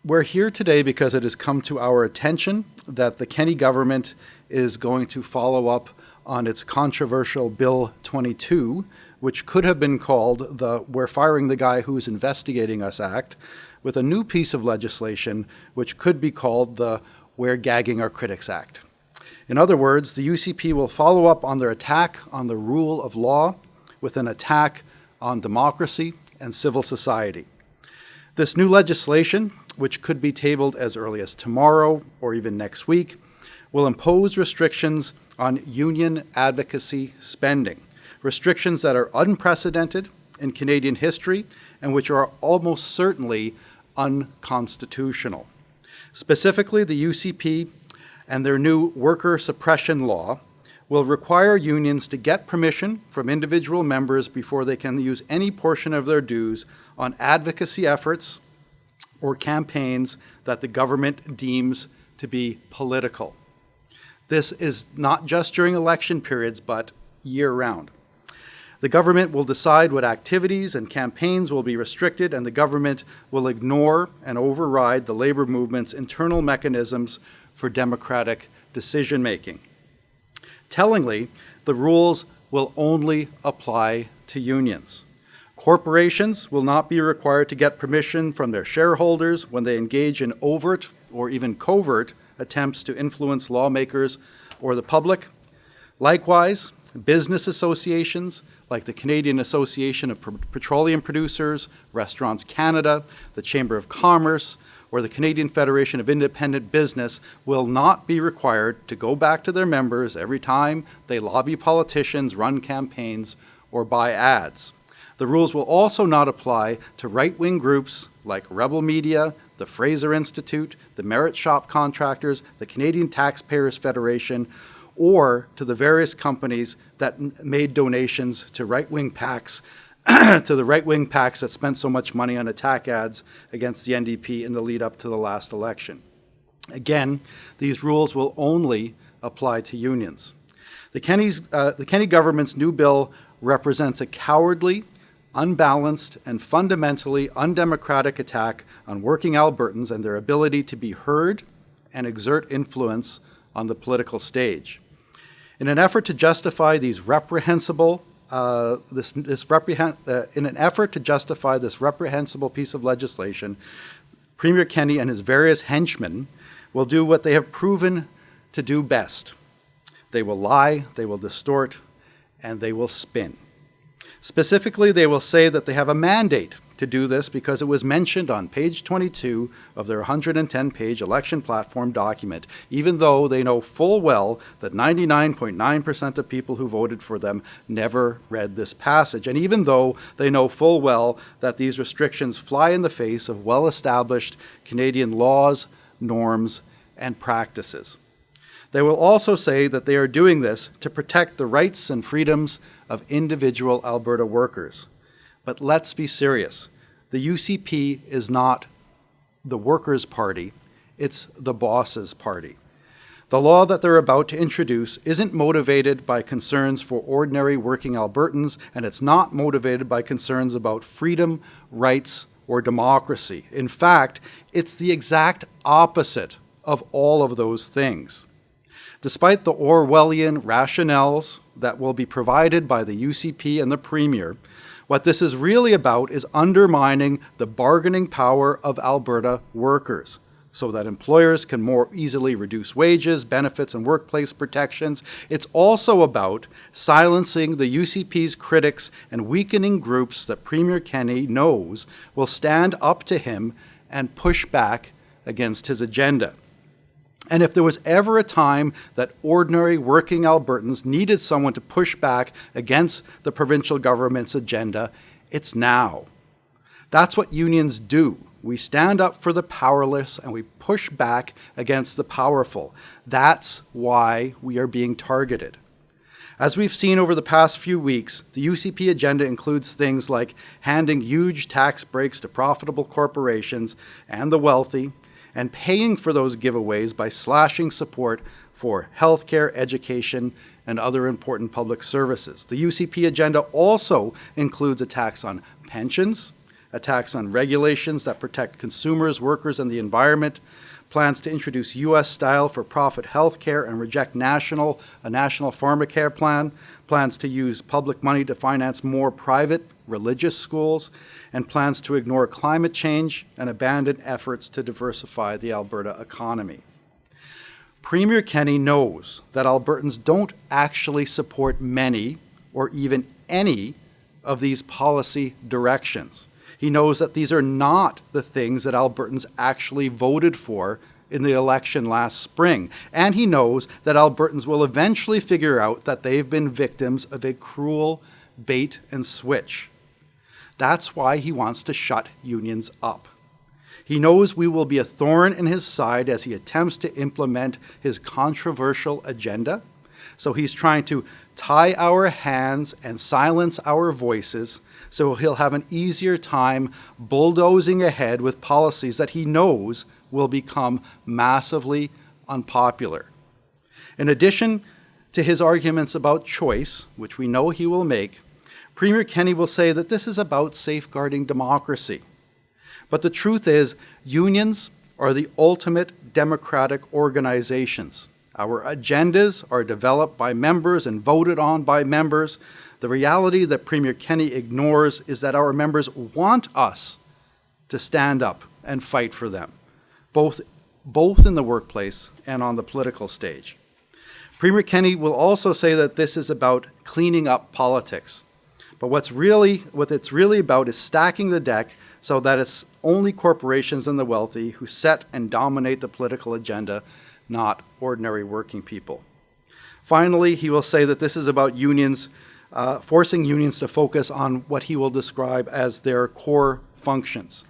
We're here today because it has come to our attention that the Kenney government is going to follow up on its controversial Bill 22, which could have been called the We're Firing the Guy Who's Investigating Us Act, with a new piece of legislation which could be called the We're Gagging Our Critics Act. In other words, the UCP will follow up on their attack on the rule of law with an attack on democracy and civil society. This new legislation, which could be tabled as early as tomorrow or even next week, will impose restrictions on union advocacy spending, restrictions that are unprecedented in Canadian history and which are almost certainly unconstitutional. Specifically, the UCP and their new worker suppression law will require unions to get permission from individual members before they can use any portion of their dues on advocacy efforts or campaigns that the government deems to be political. This is not just during election periods, but year-round. The government will decide what activities and campaigns will be restricted, and the government will ignore and override the labor movement's internal mechanisms for democratic decision-making. Tellingly, the rules will only apply to unions. Corporations will not be required to get permission from their shareholders when they engage in overt or even covert attempts to influence lawmakers or the public. Likewise, business associations like the Canadian Association of Petroleum Producers, Restaurants Canada, the Chamber of Commerce, or the Canadian Federation of Independent Business will not be required to go back to their members every time they lobby politicians, run campaigns, or buy ads. The rules will also not apply to right-wing groups like Rebel Media, the Fraser Institute, the Merit Shop Contractors, the Canadian Taxpayers Federation, or to the various companies that made donations to right-wing PACs, to the right-wing PACs that spent so much money on attack ads against the NDP in the lead up to the last election. Again, these rules will only apply to unions. The Kenney government's new bill represents a cowardly, unbalanced, and fundamentally undemocratic attack on working Albertans and their ability to be heard and exert influence on the political stage. In an effort to justify these reprehensible piece of legislation, Premier Kenney and his various henchmen will do what they have proven to do best. They will lie, they will distort, and they will spin. Specifically, they will say that they have a mandate to do this because it was mentioned on page 22 of their 110-page election platform document, even though they know full well that 99.9% of people who voted for them never read this passage, and even though they know full well that these restrictions fly in the face of well-established Canadian laws, norms, and practices. They will also say that they are doing this to protect the rights and freedoms of individual Alberta workers. But let's be serious. The UCP is not the workers' party, it's the boss's party. The law that they're about to introduce isn't motivated by concerns for ordinary working Albertans, and it's not motivated by concerns about freedom, rights, or democracy. In fact, it's the exact opposite of all of those things. Despite the Orwellian rationales that will be provided by the UCP and the Premier, what this is really about is undermining the bargaining power of Alberta workers so that employers can more easily reduce wages, benefits, and workplace protections. It's also about silencing the UCP's critics and weakening groups that Premier Kenney knows will stand up to him and push back against his agenda. And if there was ever a time that ordinary working Albertans needed someone to push back against the provincial government's agenda, it's now. That's what unions do. We stand up for the powerless and we push back against the powerful. That's why we are being targeted. As we've seen over the past few weeks, the UCP agenda includes things like handing huge tax breaks to profitable corporations and the wealthy, and paying for those giveaways by slashing support for healthcare, education, and other important public services. The UCP agenda also includes attacks on pensions, attacks on regulations that protect consumers, workers, and the environment, plans to introduce U.S.-style for-profit health care and reject a national pharmacare plan, plans to use public money to finance more private religious schools, and plans to ignore climate change and abandon efforts to diversify the Alberta economy. Premier Kenney knows that Albertans don't actually support many or even any of these policy directions. He knows that these are not the things that Albertans actually voted for in the election last spring. And he knows that Albertans will eventually figure out that they've been victims of a cruel bait and switch. That's why he wants to shut unions up. He knows we will be a thorn in his side as he attempts to implement his controversial agenda. So he's trying to tie our hands and silence our voices so he'll have an easier time bulldozing ahead with policies that he knows will become massively unpopular. In addition to his arguments about choice, which we know he will make, Premier Kenney will say that this is about safeguarding democracy. But the truth is, unions are the ultimate democratic organizations. Our agendas are developed by members and voted on by members. The reality that Premier Kenney ignores is that our members want us to stand up and fight for them, both in the workplace and on the political stage. Premier Kenney will also say that this is about cleaning up politics. But what it's really about is stacking the deck so that it's only corporations and the wealthy who set and dominate the political agenda, not ordinary working people. Finally, he will say that this is about unions, forcing unions to focus on what he will describe as their core functions.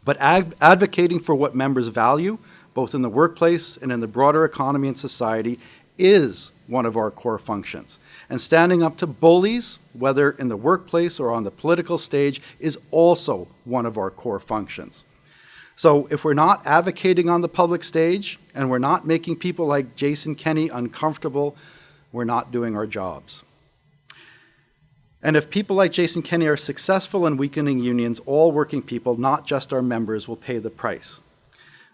But advocating for what members value, both in the workplace and in the broader economy and society, is one of our core functions. And standing up to bullies, whether in the workplace or on the political stage, is also one of our core functions. So if we're not advocating on the public stage and we're not making people like Jason Kenney uncomfortable, we're not doing our jobs. And if people like Jason Kenney are successful in weakening unions, all working people, not just our members, will pay the price.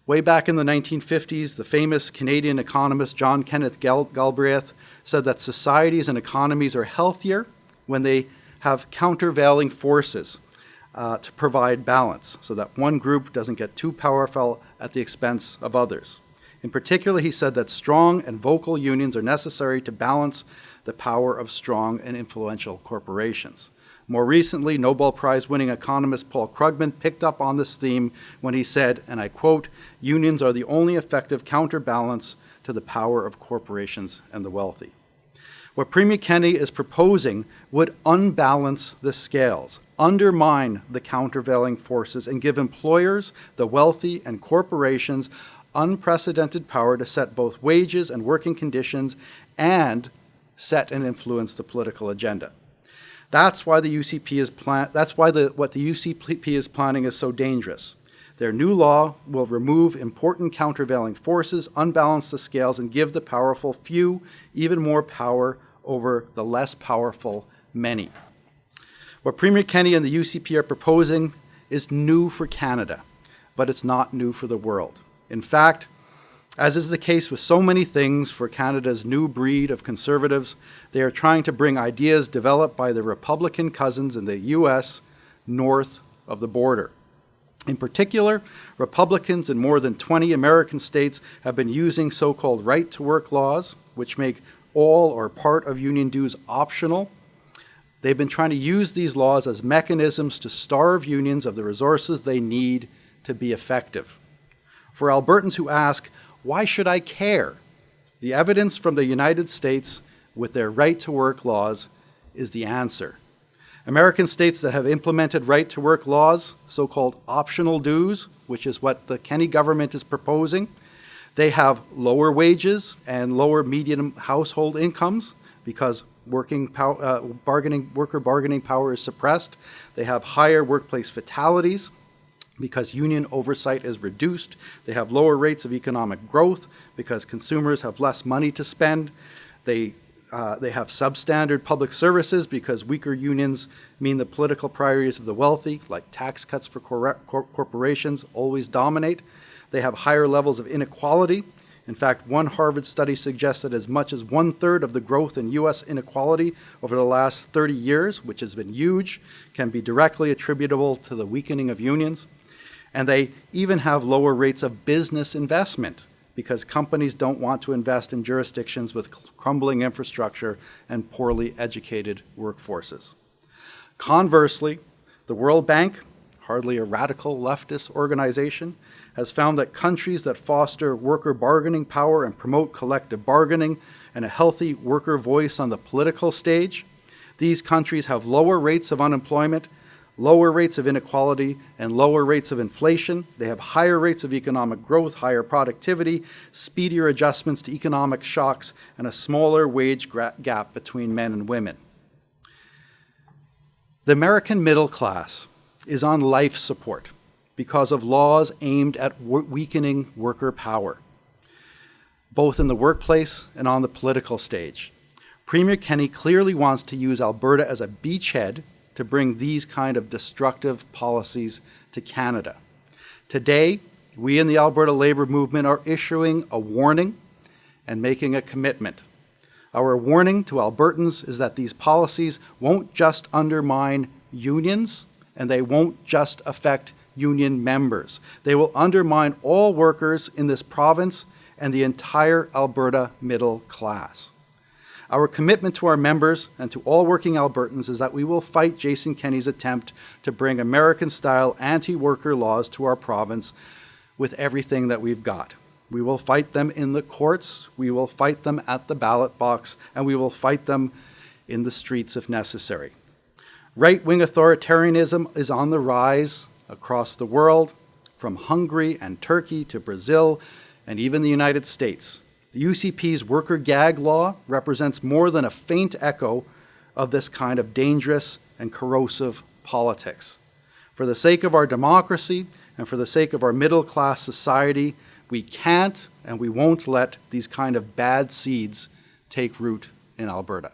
Way back in the 1950s, the famous Canadian economist John Kenneth Galbraith said that societies and economies are healthier when they have countervailing forces to provide balance, so that one group doesn't get too powerful at the expense of others. In particular, he said that strong and vocal unions are necessary to balance the power of strong and influential corporations. More recently, Nobel Prize-winning economist Paul Krugman picked up on this theme when he said, and I quote, "Unions are the only effective counterbalance to the power of corporations and the wealthy." What Premier Kenney is proposing would unbalance the scales, undermine the countervailing forces, and give employers, the wealthy, and corporations unprecedented power to set both wages and working conditions and set and influence the political agenda. That's why what the UCP is planning is so dangerous. Their new law will remove important countervailing forces, unbalance the scales, and give the powerful few even more power over the less powerful many. What Premier Kenney and the UCP are proposing is new for Canada, but it's not new for the world. In fact, as is the case with so many things for Canada's new breed of conservatives, they are trying to bring ideas developed by their Republican cousins in the U.S. north of the border. In particular, Republicans in more than 20 American states have been using so-called right-to-work laws, which make all or part of union dues optional. They've been trying to use these laws as mechanisms to starve unions of the resources they need to be effective. For Albertans who ask, why should I care? The evidence from the United States with their right-to-work laws is the answer. American states that have implemented right-to-work laws, so-called optional dues, which is what the Kenney government is proposing, they have lower wages and lower median household incomes because worker bargaining power is suppressed. They have higher workplace fatalities because union oversight is reduced. They have lower rates of economic growth because consumers have less money to spend. They They have substandard public services because weaker unions mean the political priorities of the wealthy, like tax cuts for corporations, always dominate. They have higher levels of inequality. In fact, one Harvard study suggests that as much as 1/3 of the growth in U.S. inequality over the last 30 years, which has been huge, can be directly attributable to the weakening of unions. And they even have lower rates of business investment, because companies don't want to invest in jurisdictions with crumbling infrastructure and poorly educated workforces. Conversely, the World Bank, hardly a radical leftist organization, has found that countries that foster worker bargaining power and promote collective bargaining and a healthy worker voice on the political stage, these countries have lower rates of unemployment, lower rates of inequality, and lower rates of inflation. They have higher rates of economic growth, higher productivity, speedier adjustments to economic shocks, and a smaller wage gap between men and women. The American middle class is on life support because of laws aimed at weakening worker power, both in the workplace and on the political stage. Premier Kenney clearly wants to use Alberta as a beachhead to bring these kind of destructive policies to Canada. Today, we in the Alberta Labour Movement are issuing a warning and making a commitment. Our warning to Albertans is that these policies won't just undermine unions, and they won't just affect union members. They will undermine all workers in this province and the entire Alberta middle class. Our commitment to our members and to all working Albertans is that we will fight Jason Kenney's attempt to bring American-style anti-worker laws to our province with everything that we've got. We will fight them in the courts, we will fight them at the ballot box, and we will fight them in the streets if necessary. Right-wing authoritarianism is on the rise across the world, from Hungary and Turkey to Brazil and even the United States. The UCP's worker gag law represents more than a faint echo of this kind of dangerous and corrosive politics. For the sake of our democracy and for the sake of our middle-class society, we can't and we won't let these kind of bad seeds take root in Alberta.